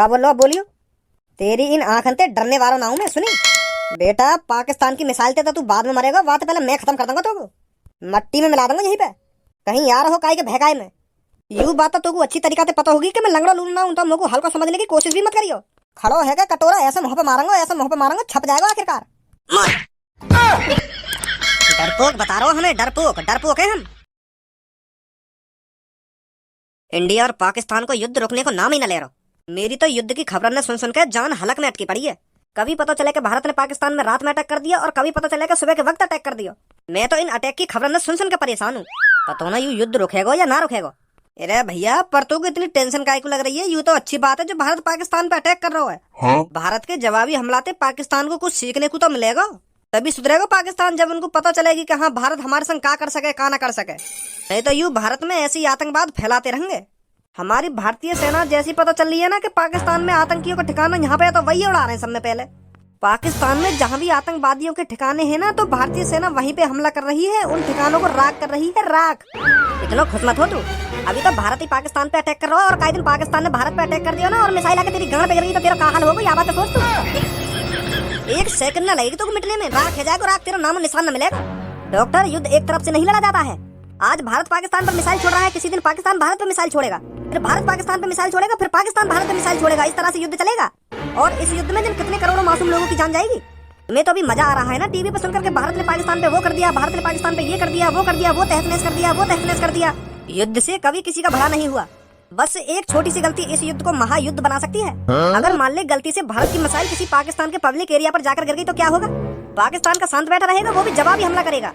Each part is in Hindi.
का बोलो बोलियो। तेरी इन आंखन ते डरने वाला ना हूं मैं सुनी। बेटा पाकिस्तान की मिसाइल ते तो तू बाद में मरेगा, बात पहले मैं खत्म कर दूंगा तो मट्टी में मिला दूंगा यहीं पे, कहीं यार हो काहे के भगाए में। यू बात तो तू अच्छी तरीका से पता होगी कि मैं लंगड़ा लूल ना हूं, तो मुझको हल्का समझने की कोशिश भी मत करियो। खड़ो है क्या कटोरा, ऐसे मुंह पे मारूंगा, ऐसे मुंह पे मारूंगा, छप जाएगा आखिरकार। डरपोक बता रहा हूं, हमें डरपोक है हम। इंडिया और पाकिस्तान को युद्ध रोकने को नाम ही न ले रहा। मेरी तो युद्ध की खबर ने सुन सुन के जान हलक में अटकी पड़ी है। कभी पता चले कि भारत ने पाकिस्तान में रात में अटैक कर दिया और कभी पता चले कि सुबह के वक्त अटैक कर दिया। मैं तो इन अटैक की खबर ने सुन सुन के परेशान हूँ। पता ना यू युद्ध रुकेगा या ना रुकेगा। अरे भैया पर तो इतनी टेंशन काहे को लग रही है, यू तो अच्छी बात है जो भारत पाकिस्तान पे अटैक कर रहा है। हाँ? भारत के जवाबी हमलाते पाकिस्तान को कुछ सीखने को तो मिलेगा, तभी सुधरेगा पाकिस्तान जब उनको पता चलेगी कि हाँ भारत हमारे संग का कर सके का ना कर सके। नहीं तो यू भारत में ऐसी आतंकवाद फैलाते रहेंगे। हमारी भारतीय सेना जैसी पता चल रही है ना कि पाकिस्तान में आतंकियों का ठिकाना यहाँ पे है तो वही उड़ा रहे हैं सब में पहले। पाकिस्तान में जहाँ भी आतंकवादियों के ठिकाने हैं ना, तो भारतीय सेना वहीं पे हमला कर रही है, उन ठिकानों को राख कर रही है राख। इतना खुश मत हो तू, अभी तो भारत ही पाकिस्तान पे अटैक कर रहा है और कई दिन पाकिस्तान ने भारत पे अटैक कर दिया ना और मिसाइल आके तेरी गांड पे गिर गई तो तेरा क्या हाल होगा, या बात सोच तू। एक सेकंड न लगेगी तो मिटने में, राख है जाएगा, राख तेरा नाम निशान न मिलेगा। डॉक्टर युद्ध एक तरफ से नहीं लड़ा जाता है। आज भारत पाकिस्तान पर मिसाइल छोड़ रहा है, किसी दिन पाकिस्तान भारत पे मिसाइल छोड़ेगा, फिर भारत पाकिस्तान पे मिसाइल छोड़ेगा, फिर पाकिस्तान भारत पे मिसाइल छोड़ेगा। इस तरह से युद्ध चलेगा और इस युद्ध में कितने करोड़ों मासूम लोगों की जान जाएगी। तुम्हें तो अभी मजा आ रहा है ना टीवी पे सुनकर के भारत ने पाकिस्तान पे वो कर दिया, भारत ने पाकिस्तान पे ये कर दिया, वो कर दिया, वो तहस नहस कर दिया, वो तहस नहस कर दिया। युद्ध से कभी किसी का भला नहीं हुआ, बस एक छोटी सी गलती इस युद्ध को महायुद्ध बना सकती है। अगर मान ले गलती से भारत की मिसाइल किसी पाकिस्तान के पब्लिक एरिया पर जाकर गिर गई तो क्या होगा? पाकिस्तान का शांत बैठा रहेगा, वो भी जवाबी हमला करेगा,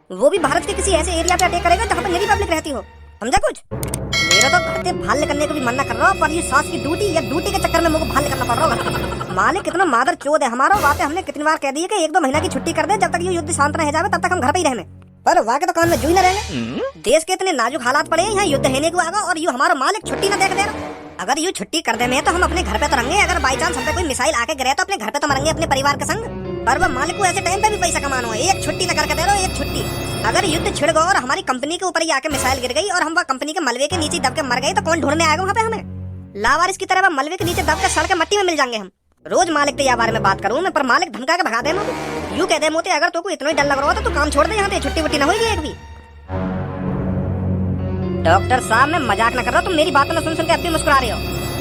वो भी भारत के किसी ऐसे एरिया पे अटैक करेगा जहाँ पर मेरी पब्लिक रहती हो। समझा कुछ? मेरा तो घर से भाल करने को भी मन न कर रहा, पर ये सास की ड्यूटी या ड्यूटी के चक्कर में मुझे भाल करना पड़ रहा है। मालिक कितना मादर चोद है हमारा, बातें हमने कितनी बार कह दी है कि 1-2 महीना की छुट्टी कर दे, जब तक ये युद्ध शांत रह जाए तब तक हम घर पे ही रहने, पर वाके तो कान में जू ही न रहने। देश के इतने नाजुक हालात पड़े हैं, यहाँ युद्ध है को आगा और यू हमारा मालिक छुट्टी न देख दे रहा। अगर यू छुट्टी कर दे में तो हम अपने घर पे तो रहेंगे, अगर बाई चांस हम पे कोई मिसाइल आके गिरे तो अपने घर पे तो मरेंगे अपने परिवार के संग। पर वो मालिक को ऐसे टाइम पे भी पैसा कमाना है, एक छुट्टी न करके दे रहा, एक छुट्टी। अगर युद्ध छिड़ गया और हमारी कंपनी के ऊपर ही आके मिसाइल गिर गई और हम वह कंपनी के मलबे के नीचे दब के मर गए तो कौन ढूंढने आएगा वहाँ पे हमें? लावारिस की तरह मलबे के नीचे दब के सड़ के मट्टी में मिल जाएंगे हम। रोज मालिक के बारे में बात करूँ मैं, पर मालिक धमका के भगा दे। यू कह दे मोते अगर तो इतना ही डर लग रहा हो तो तू काम छोड़ दे, यहाँ पे छुट्टी वुट्टी न होगी एक भी। डॉक्टर साहब मैं मजाक न कर रहा, तुम मेरी बात न सुन सुन के अब भी मुस्कुरा रहे हो।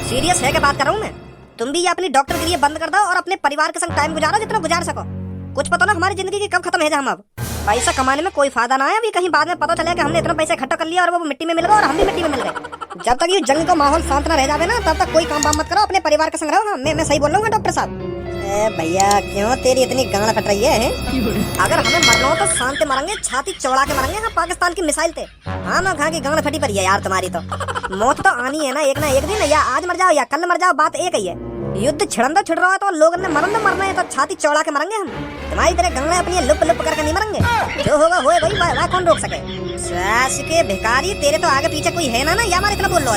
सीरियस है के बात कर रहा हूँ मैं। तुम भी ये अपनी डॉक्टर के लिए बंद कर दो और अपने परिवार के संग टाइम गुजारो जितना गुजार सको। कुछ पता ना हमारी जिंदगी की कब खत्म है हम। अब पैसा कमाने में कोई फायदा ना है, अभी कहीं बाद में पता चला कि हमने इतना पैसा इकट्ठा कर लिया और वो मिट्टी में मिल गया और हम भी मिट्टी में मिल गए। जब तक ये जंग का माहौल शांत न रह जावे ना तब तक कोई काम मत करो, अपने परिवार के संग रहो। मैं सही बोल रहा हूँ डॉक्टर साहब? भैया क्यों तेरी इतनी गांड फट रही है? अगर हमें मरना हो तो शांति मरेंगे, छाती चौड़ा के मरेंगे। हाँ पाकिस्तान की मिसाइल थे, हाँ ना घा की गांड फटी पड़ी है यार तुम्हारी तो। मौत तो आनी है ना एक दिन, या आज मर जाओ या कल मर जाओ, बात एक ही है। युद्ध छिड़न तो छिड़ रहा है तो लोगों ने मरना है तो छाती चौड़ा के मरेंगे हम। तुम्हारी तरह गंगा अपनी लुप लुप करके नहीं मरेंगे, जो होगा होए भाई, वह कौन रोक सके? सास के भिखारी तेरे तो आगे पीछे कोई है ना या मार इतना बोल लो।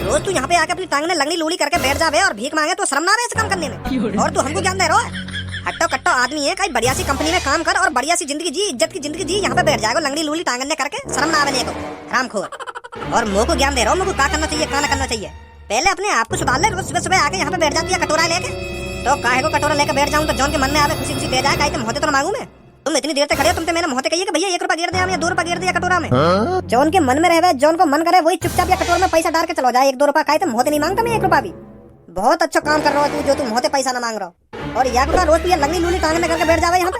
रोज तू यहाँ पे आके अपनी टांग में लंगड़ी लूली करके बैठ जावे और भीख मांगे तो शर्म ना आवे इस काम करने में, और तू हमको ज्ञान दे रहा है। हट्टो कट्टो आदमी है, कहीं बढ़िया सी कंपनी में काम कर और बढ़िया सी जिंदगी जी, इज्जत की जिंदगी जी, यहाँ पे बैठ जाएगा लंगड़ी लूली टांगने करके, शर्म ना आवे को हरामखोर। और मुँह को ज्ञान दे रहा हूँ, मुझको क्या करना चाहिए क्या ना करना चाहिए। पहले अपने आप को सुधार ले। रोज सुबह सुबह आके यहाँ पे बैठ जाती है कटोरा लेके, तो काहे को कटोरा लेके बैठ जाऊँ तो जौन के मन में आवे खुशी खुशी दे जाए, काहे तुम होते तो मांगू मैं। तुम इतनी देर तक खड़े हो, तुम तो मैंने मोहते कहिए कि भैया 1 रुपया गिर दे या 2 रुपया गिर दिया कटोरा में। जौन के मन में रहे, जौन को मन करे वही चुपचाप या कटोरा में पैसा डाल के चलो जाए। 1-2 रुपया काहे तुम मोहते नहीं मांगता, मैं 1 रुपया भी। बहुत अच्छा काम कर रहा हो तू जो तुम मोहते पैसा ना मांग रहा हो। और या रोज तू लंगड़ी लूली टांग करके बैठ जावे यहाँ पे,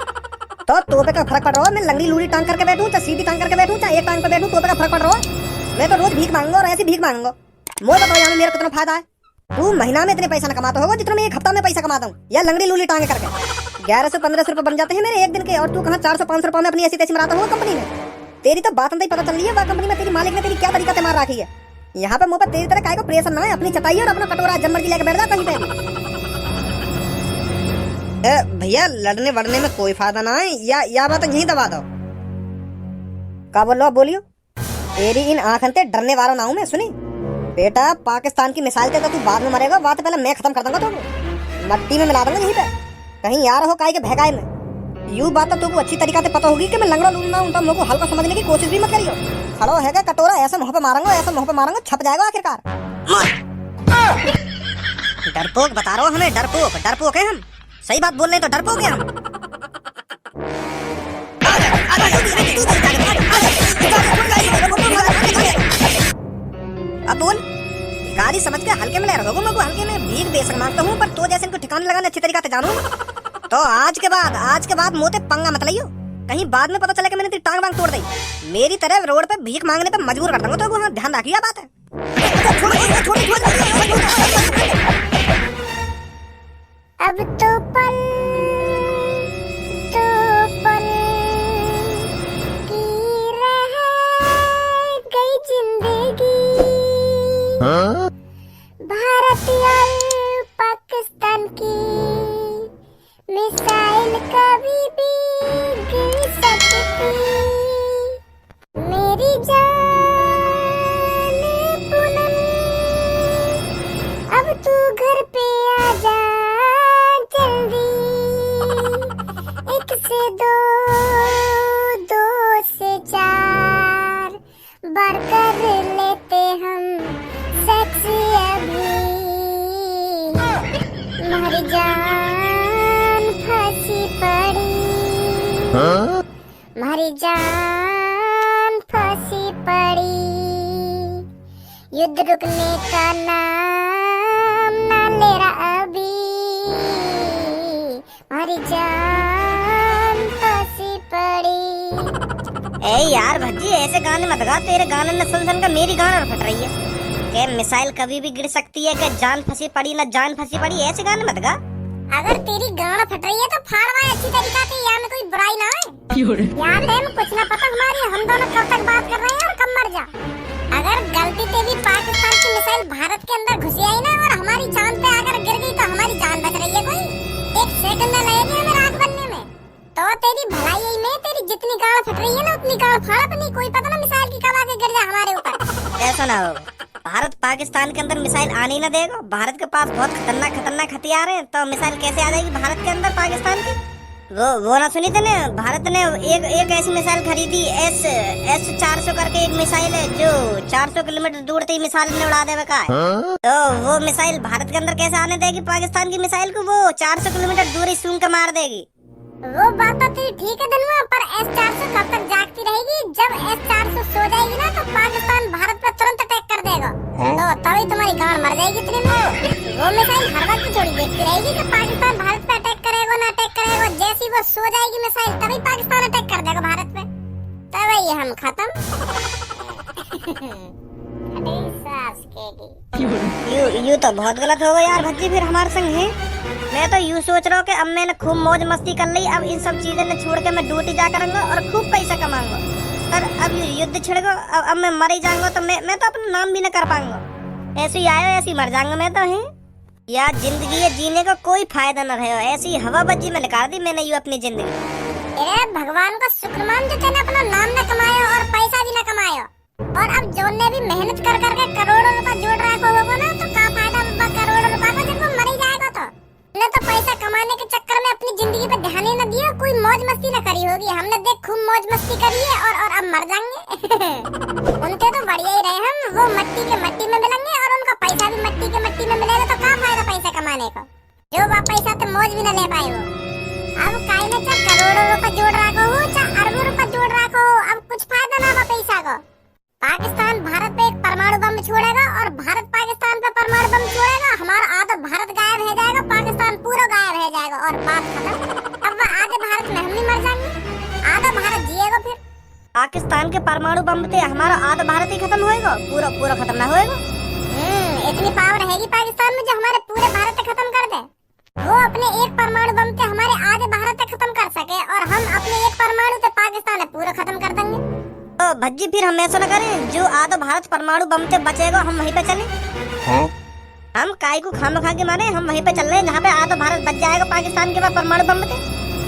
तो तोपे का फर्क पड़ रहा है। मैं लंगड़ी लूली टांग करके बैठूं चाहे सीधी टांग करके बैठूं चाहे एक टांग पे बैठूं, तोपे का फर्क पड़ रहा है। मैं तो रोज भीख मांगूंगा और ऐसी भीख मांगूंगा। मुझे बताओ यहाँ मेरा कितना फायदा है? तू महीना में इतने पैसा न कमाता होगा जितना मैं 1 हफ्ता में पैसा कमाता हूँ, या लंगड़ी लूली टांग करके 1100-1500 रुपए बन जाते हैं मेरे एक दिन के, और तू कहाँ 400-500 रुपए में अपनी ऐसी तैसी मराता हुआ कंपनी में। तेरी तो बात नहीं पता चल रही है, वह कंपनी में तेरी मालिक ने तेरी क्या तरीका से मार रखी है। यहाँ पे मुँह पर तेरी तरह काय को प्रेशर ना है, अपनी चटाई और अपना कटोरा जब मर्जी लेके बैठ जा कहीं पे। भैया लड़ने वड़ने में कोई फायदा ना है, या बात यही दबा दो। का बोलो बोलियो। तेरी इन आंखन ते डरने वाला ना हूं मैं सुनी। बेटा पाकिस्तान की मिसाइल ते तो तू बाद में मरेगा, बात पहले मैं खत्म कर दूंगा तो मट्टी में मिला दूंगा यहीं पे, कहीं यार हो काहे के भगाए में। यू बात तो तुमको अच्छी तरीका से पता होगी कि मैं लंगड़ा लूल ना हूं, तो मुझको हल्का समझने की कोशिश भी मत करियो। खड़ो है क्या कटोरा, ऐसे मुंह पे मारूंगा, ऐसे मुंह पे मारूंगा, छप जाएगा आखिरकार। डरपोक बता रहा हो हमें, डरपोक डरपोक है हम। सही बात बोल रहे हैं तो डरपोक है हम। अब बोल, गाड़ी समझ के हल्के में ले रखो। मैं हल्के में भीख बेशक मांगता हूँ, पर तो जैसे इनको ठिकाने लगाने अच्छी तरीके से जानू। तो आज के बाद मोते पंगा मत लियो, कहीं बाद में पता चले कि मैंने तेरी टांग वांग तोड़ दी। मेरी तरह रोड पे भीख मांगने पे मजबूर कर दूंगा तो वहाँ ध्यान रखिए बात है। अब तो पल की रह गई जिंदगी। भारत और पाकिस्तान की मिसाइल कभी भी गिर सकती। मेरी जान पूनम, अब तू घर पे आ जा जल्दी। एक से दो, दो से चार बार कर लेते हम सेक्स अभी। मेरी जान फंसी पड़ी, मेरी जान फंसी पड़ी। युद्ध रुकने का नाम ना ले रहा अभी। मेरी जान फंसी पड़ी। ए यार भज्जी, ऐसे गाने मत गा। तेरे गाने न सुन सुन कर मेरी गाना फट रही है। के मिसाइल कभी भी गिर सकती है, कि जान फंसी पड़ी ना जान फंसी पड़ी, ऐसे गाने मत गा। अगर तेरी गाना फट रही है तो फाड़वा अच्छी तरीका से, यहाँ में कोई बुराई ना है। यार है कुछ ना पता हमारी, हम दोनों कब तक बात कर रहे हैं और कब मर जा। अगर गलती से भी पाकिस्तान की मिसाइल भारत के अंदर घुसी आई ना और हमारी चांद पे अगर गिर गई तो हमारी जान बच रही है कोई? एक सेकंड न लगेगी हमें राख बनने में। तो तेरी भलाई में तेरी जितनी गाड़ फट रही है ना उतनी गाड़ फाड़ अपनी, कोई पता ना मिसाइल की कब आके गिर जाए हमारे ऊपर। ऐसा ना हो, भारत पाकिस्तान के अंदर मिसाइल आने ही ना देगा। भारत के पास बहुत खतरनाक हथियार हैं, तो मिसाइल कैसे आ जाएगी भारत के अंदर पाकिस्तान की? वो ना सुनी थे ना, भारत ने एक ऐसी मिसाइल खरीदी, S-400 करके एक मिसाइल है जो 400 किलोमीटर दूर से ही मिसाइल ने उड़ा देवे का है। तो वो मिसाइल भारत के अंदर कैसे आने देगी पाकिस्तान की मिसाइल को? वो 400 किलोमीटर दूर ही सूंघ के मार देगी। वो बात तो तेरी ठीक है धनुआ, पर S-400 कब तक जागती रहेगी? जब S-400 सो जाएगी ना तो पाकिस्तान भारत पर तुरंत अटैक कर देगा। तो तभी तुम्हारी गांड मर जाएगी इतने में। वो मिसाइल हर वक्त थोड़ी देखती रहेगी कि पाकिस्तान भारत पे अटैक करेगा ना अटैक करेगा। जैसी वो सो जाएगी मिसाइल तभी पाकिस्तान अटैक कर देगा भारत पे, तभी हम खत्म। यू तो बहुत गलत होगा यार भज्जी, फिर हमारे संग है। मैं तो यूँ सोच रहा हूँ कि अब मैंने खूब मौज मस्ती कर ली, अब इन सब चीजें छोड़ के मैं ड्यूटी जा करूँगा और खूब पैसा कमाऊंगा। पर अब युद्ध छिड़ेगा, अब मैं मर ही जाऊंगा तो मैं तो अपना नाम भी न कर पाऊंगा। ऐसे ही आया ऐसे ही मर जाऊंगा मैं तो है। यार जिंदगी है, जीने का कोई फायदा न रहे। ऐसी हवा बज्जी में निकाल दी मैंने यू अपनी जिंदगी। भगवान का शुक्र मान जो तेने अपना नाम न कमाया और पैसा भी न कमाया, और अब जोन ने भी मेहनत कर करके करोड़ों रुपए जोड़ रखा होगा ना, तो क्या फायदा करोड़ों रुपए का जब वो मर ही जाएगा। तो ने तो पैसा कमाने के चक्कर में अपनी जिंदगी पे ध्यान ही न दिया, कोई मौज मस्ती न करी होगी। हमने देख खूब मौज मस्ती करी है और अब मर जाएंगे। उनके तो बढ़िया ही रहे हम, वो मट्टी के मट्टी में मिलेंगे और उनका पैसा भी मट्टी के मट्टी में मिलेगा। तो क्या फायदा पैसा कमाने का, जो वह पैसा तो मौज भी न ले पाए वो। अब काहे ने चाहे करोड़ों रुपए जोड़ रखा हो चाहे अरबों रुपए जोड़ रखा हो, अब कुछ फायदा ना हुआ पैसा का। पाकिस्तान भारत पे एक परमाणु बम छोड़ेगा और भारत पाकिस्तान पे परमाणु बम छोड़ेगा, हमारा आधा भारत गायब हो जाएगा, पाकिस्तान पूरा गायब हो जाएगा और बात खत्म। अब वो आधे भारत में हम भी मर जाएंगे, आधा भारत जिएगा। फिर पाकिस्तान के परमाणु बम से हमारा आधा भारत ही खत्म होएगा, पूरा खत्म ना होएगा। इतनी पावर रहेगी पाकिस्तान में जो हमारे पूरे भारत को खत्म कर दे। वो अपने एक परमाणु बम से हमारे आधे भारत को खत्म कर सके और हम अपने एक परमाणु से पाकिस्तान पूरा खत्म कर देंगे। तो भज्जी फिर हम ऐसा न करें, जो आधा भारत परमाणु बम से बचेगा हम वहीं पे चले। हम काय को खाम खा के मारे, हम वहीं पे चल रहे हैं जहाँ पे आधा भारत बच जाएगा पाकिस्तान के पास परमाणु बम से।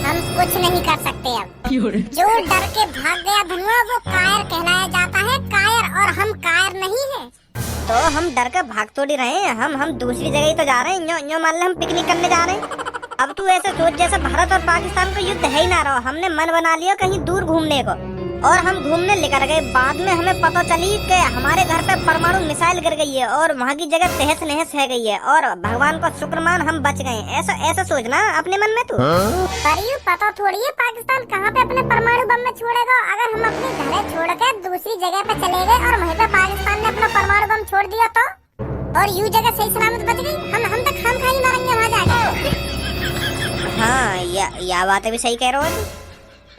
हम कुछ नहीं कर सकते अब। जो डर के भाग गया धनुआ वो कायर कहलाया जाता है, कायर, और हम कायर नहीं है। तो हम डर कर भाग थोड़ी रहे हैं, हम दूसरी जगह ही तो जा रहे हैं। यूँ मान ले हम पिकनिक करने जा रहे हैं। अब तू ऐसे सोच जैसे भारत और पाकिस्तान का युद्ध है ही ना रहा। हमने मन बना लिया कहीं दूर घूमने को। और हम घूमने लेकर गए। बाद में हमें पता चली कि हमारे घर पे परमाणु मिसाइल गिर गई है और वहाँ की जगह तहस नहस है गई है और भगवान का शुक्र मान हम बच गए। ऐसा ऐसा सोचना अपने मन में तू। पर ये पता थोड़ी है पाकिस्तान कहाँ पे अपने परमाणु बम में छोड़ेगा। अगर हम अपने घर छोड़ के दूसरी जगह पे चले गए और वहीं पे पाकिस्तान ने अपना परमाणु बम छोड़ दिया तो, और यू जगह सही सलामत बच गई, हम तो खाम खा ही मरेंगे वहाँ जाके। हाँ या बातें भी सही कह रहे हो।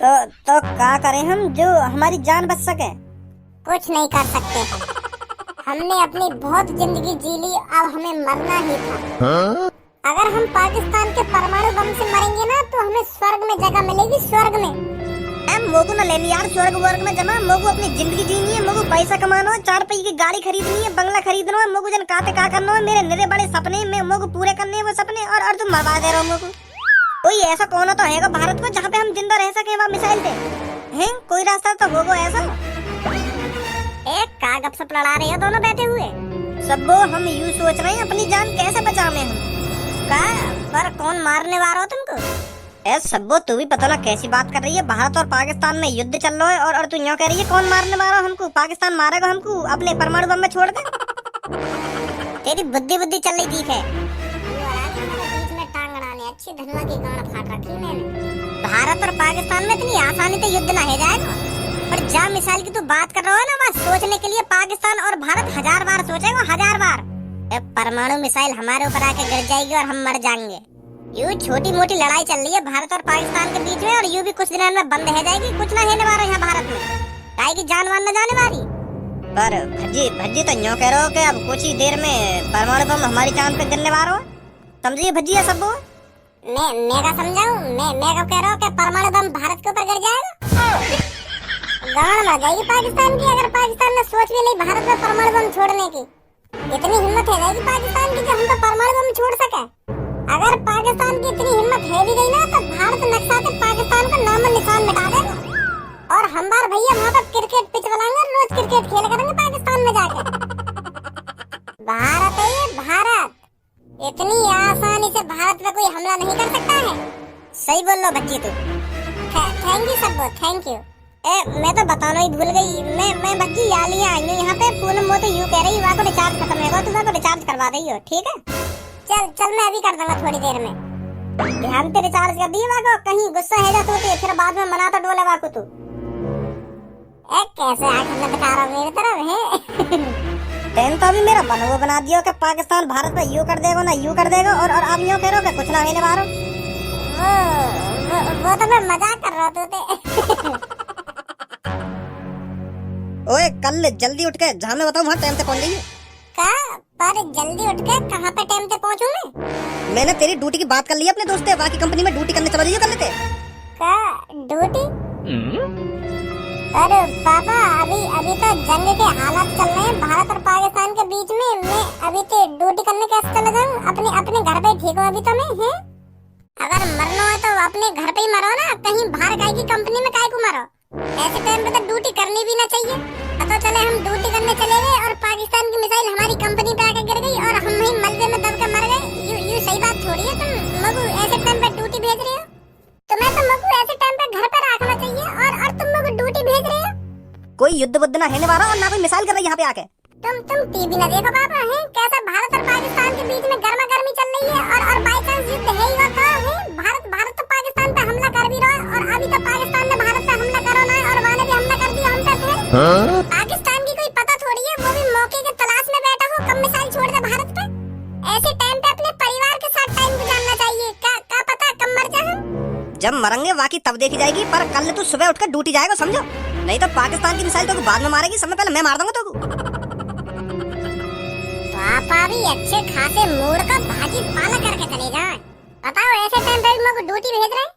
तो क्या करें हम जो हमारी जान बच सके। कुछ नहीं कर सकते। हमने अपनी बहुत जिंदगी जी ली, अब हमें मरना ही था। अगर हम पाकिस्तान के परमाणु बम से मरेंगे ना तो हमें स्वर्ग में जगह मिलेगी, स्वर्ग में। मोगू न लेनी यार स्वर्ग वर्ग में जमा। मोगू अपनी जिंदगी जीनी है, मोगू पैसा कमाना है, 4 पहिए की गाड़ी खरीदनी है, बंगला खरीदना है, मोगू जन काते का करना है। मेरे निरे बड़े सपने में मोगू पूरे करने हैं वो सपने, और तुम मरवा दे रहे हो मोगू। कोई ऐसा कोना तो हैगा भारत में जहाँ पे हम जिंदा रह सके वहाँ मिसाइल पे हैं? कोई रास्ता तो होगा ऐसा। एक का गपशप लड़ा रहे हो दोनों बैठे हुए। सब वो हम यूं सोच रहे हैं अपनी जान कैसे बचावे हम। का पर कौन मारने वाला हो तुमको? सब्बो तू भी पता ना कैसी बात कर रही है। भारत और पाकिस्तान में युद्ध चल रहा है और तू यूं कह रही है कौन मारने वाला हमको? पाकिस्तान मारेगा हमको अपने परमाणु बम में छोड़ दे। तेरी बुद्धि चल रही ठीक है। बीच में टांग अड़ाने अच्छी धनवा की गांड फाड़ रखी मैंने। भारत और पाकिस्तान में इतनी आसानी से युद्ध ना हो जाएगा। पर जा मिसाइल की तू बात कर रहा है ना, वहाँ सोचने के लिए पाकिस्तान और भारत 1000 बार सोचेगा, 1000 बार। परमाणु मिसाइल हमारे ऊपर आके गिर जाएगी और हम मर जाएंगे। यूं छोटी मोटी लड़ाई चल रही है भारत और पाकिस्तान के बीच में और यूं भी कुछ दिनों में बंद हो जाएगी। कुछ ना होने वाला यहाँ भारत में, काहे की जान मान न जाने वाली। पर भज्जी तो यूं कह रहे हो कि अब कुछ ही देर में परमाणु बम हमारी जान पे गिरने वाला हो। समझिए भज्जी है सब। मैं क्या समझाऊं? मैं क्या कह रहा हूँ कि परमाणु बम भारत के ऊपर गिर जाएगा, गांड मर जाएगी पाकिस्तान की। अगर पाकिस्तान ने सोच भी ली भारत में परमाणु बम छोड़ने की, इतनी हिम्मत है जाएगी पाकिस्तान की कि हम तो परमाणु बम छोड़ सके। अगर पाकिस्तान की इतनी हिम्मत है भी गई ना तो भारत नक्शा से पाकिस्तान का नाम निशान मिटा देगा और हम बार भैया वहाँ पर क्रिकेट पिच बनाएंगे, रोज क्रिकेट खेल करेंगे पाकिस्तान में जाके। भारत है ये भारत, इतनी आसानी से भारत पे कोई हमला नहीं कर सकता है। सही बोल लो बच्ची तू। थैंक यू सबको, थैंक यू। मैं तो बताना ही भूल गई। मैं बच्ची याली आई हूँ यहाँ पे। पूनम वो तो यूं कह रही वहाँ को रिचार्ज खत्म होगा, तू वहाँ को रिचार्ज करवा दई हो, ठीक है? चल मैं अभी कर दूंगा थोड़ी देर में। ध्यान पे रिचार्ज कर दिए वाको, कहीं गुस्सा है जा तो फिर बाद में मना तो डोले वाको तू। कैसे आंख में दिखा रहा मेरी तरफ है। तेन तो अभी मेरा बनवा बना दिया कि पाकिस्तान भारत में यूं कर देगा ना यूं कर देगा, और आप यूं कह रहे हो कि कुछ ना होने वाला। वो तो मैं मजाक कर रहा था। ओए कल जल्दी उठ के जहाँ मैं बताऊँ वहाँ टाइम से पहुँच जाइए। का पर जल्दी उठ के कहाँ पे टाइम पे पहुँचूं मैं? मैंने तेरी ड्यूटी की बात कर ली अपने दोस्त से, बाकी कंपनी में ड्यूटी करने चला जाइए कर लेते। का ड्यूटी? अरे पापा अभी तो जंग के हालात चल रहे हैं भारत और पाकिस्तान के बीच में। मैं अभी तो ड्यूटी करने कैसे चला जाऊँ? अपने घर पे ठीक हो अभी तो मैं है। अगर मरना है तो अपने घर पे ही मरो ना, कहीं बाहर काहे की कंपनी में काहे को मरो। ऐसे टाइम पे तो ड्यूटी करनी भी ना चाहिए। पता चले हम ड्यूटी करने चले गए और पाकिस्तान की मिसाइल हमारी कंपनी पे आके गिर गई और हम वहीं मलबे में दब के मर गए। यू सही बात थोड़ी है। तुम मगू ऐसे टाइम पे ड्यूटी भेज रहे हो? तुम्हें तो मगू ऐसे टाइम पे घर पे रखना चाहिए और तुम मगू ड्यूटी भेज रहे हो। कोई युद्ध बुद्ध ना होने वाला और ना कोई मिसाइल कर रही यहाँ पे आके। तुम टीवी ना देखो पापा है कैसा भारत और पाकिस्तान के बीच में गर्मा गर्मी चल रही है और बाई चांस युद्ध है ही होता है। भारत तो पाकिस्तान पे हमला कर भी रहा है और अभी तो पाकिस्तान ने भारत पे हमला करना है और वहाँ ने भी हमला कर दिया हम पे। फिर पाकिस्तान की कोई पता थोड़ी है, वो भी मौके के तलाश में बैठा हो कब मिसाइल छोड़ दे भारत पे। ऐसे टाइम पे अपने परिवार के साथ टाइम गुजारना चाहिए। क्या पता कब मर जाए हम। जब मरेंगे बाकी तब देखी जाएगी, पर कल तू सुबह उठकर ड्यूटी जाएगा समझो, नहीं तो पाकिस्तान की मिसाइल तो बाद में मारेगी, समय पहले मैं मार दूंगा तो। पापा भी अच्छे खासे मूड का भाजी पाला करके चले जाए। बताओ ऐसे टाइम पे मेरे को ड्यूटी भेज रहे।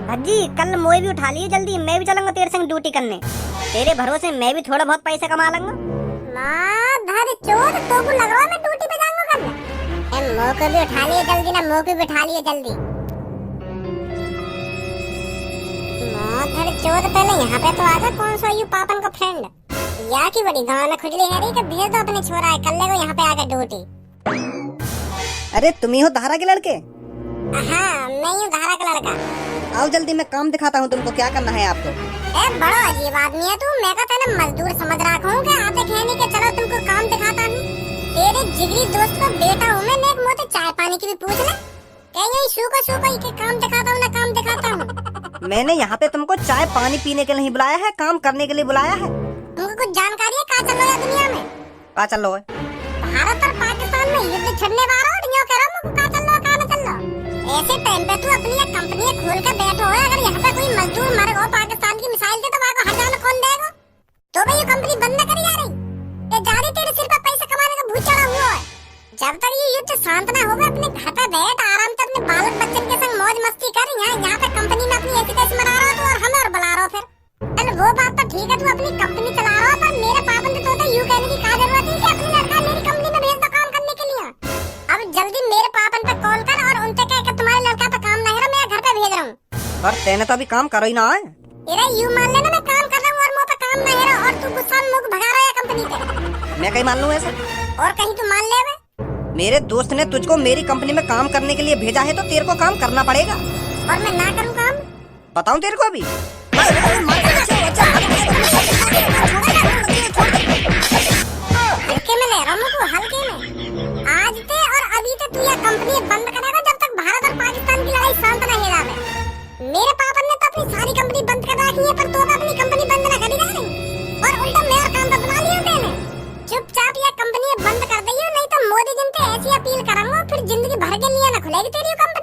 भज्जी कल मोए भी उठा लिए जल्दी, मैं भी चलूंगा तेरे संग ड्यूटी करने। तेरे भरोसे मैं भी थोड़ा बहुत पैसे कमा लूंगा। माँ धर चोट तो को लग रहा है मैं ड्यूटी पे जाऊंगा कल। मौके भी उठा लिए जल्दी ना, मौके भी उठा लिए जल्दी। माँ धर चोट पहले यहाँ पे तो आजा। कौन सा यू पापन का फ्रेंड या की बड़ी गाँव में खुजली है रही कि भेज दो अपने छोरा है कल को यहाँ पे आकर ड्यूटी। अरे तुम ही हो धारा के लड़के? हाँ मैं हूँ धारा का लड़का। आओ जल्दी, मैं काम दिखाता हूँ तुमको, क्या करना है आपको। ए बड़ा अजीब आदमी है तू। मैं कहता ना मजदूर समझ रखा हूँ क्या? आते खेने के चलो तुमको काम दिखाता हूँ। तेरे जिगरी दोस्त का बेटा हूँ मैं, एक मोटे चाय पानी की भी पूछ ले। यही सूखा ही के काम दिखाता हूँ ना, काम दिखाता हूँ। मैंने यहाँ पे तुमको चाय पानी पीने के लिए नहीं बुलाया है, काम करने के लिए बुलाया है। तुमको कुछ जानकारी है कहाँ चल रहा है दुनिया में? कहाँ चल रहा है? भारत और पाकिस्तान में युद्ध छिड़ने वाला और यूँ कह रहा हूँ कहाँ चल रहा है, कहाँ चल रहा है। ऐसे टाइम पे तू अपनी एक कंपनी खोल कर बैठो है। अगर यहाँ पे कोई मजदूर मर गो पाकिस्तान की मिसाइल से तो वहाँ को हटाना कौन देगा? तो भाई ये कंपनी बंद न करी जा रही। ये जा रही तेरे सिर पे पैसा कमाने का भूत चढ़ा हुआ है। जब तक ये युद्ध शांत ना होगा अपने घर पे बैठ आराम से अपने बालक बच्चन के संग मौज मस्ती कर। यहाँ पे कंपनी में अपनी ऐसी तैसी मना रहा हो और हमें और बुला रहा हो फिर। चल वो बात तो ठीक है, तू अपनी कंपनी चला रहा हो, पर मेरे पापन से तो यूँ कहने की क्या जरूरत है कि अपनी लड़का मेरी कंपनी में भेज दो काम करने के लिए। अब जल्दी मेरे पापन पे कॉल कर और उनसे कह कि तुम्हारे लड़का पे काम नहीं है, मैं घर पे भेज रहा हूँ। पर तेने तो अभी काम करो ही ना है। इरे यूँ मान लेना मैं काम कर रहा हूँ और मुँह पे काम नहीं है और तू गुस्सा में मुँह भगा रहा है कंपनी के। मैं कहीं मान लूँ ऐसे? और कहीं तू मान ले। मेरे दोस्त ने तुझको मेरी कंपनी में काम करने के लिए भेजा है तो तेरे को काम करना पड़ेगा। और मैं ना करूँ काम? बताऊं तेरे को अभी? हल्के में ले रहा हूँ तू, हल्के में। आज ते और अभी ते तू यह कंपनी बंद करेगा जब तक भारत और पाकिस्तान की लड़ाई शांत नहीं हो जावे। मेरे पापा ने तो अपनी सारी कंपनी बंद कर रखी है, पर तू अपनी कंपनी बंद ना करी जा रही और उल्टा मेरा काम तो बना लिया तेने। चुपचाप यह कंपनी बंद कर दी, नहीं तो मोदी जी से ऐसी अपील करूंगा फिर जिंदगी भर के लिए ना खुलेगी तेरी कंपनी।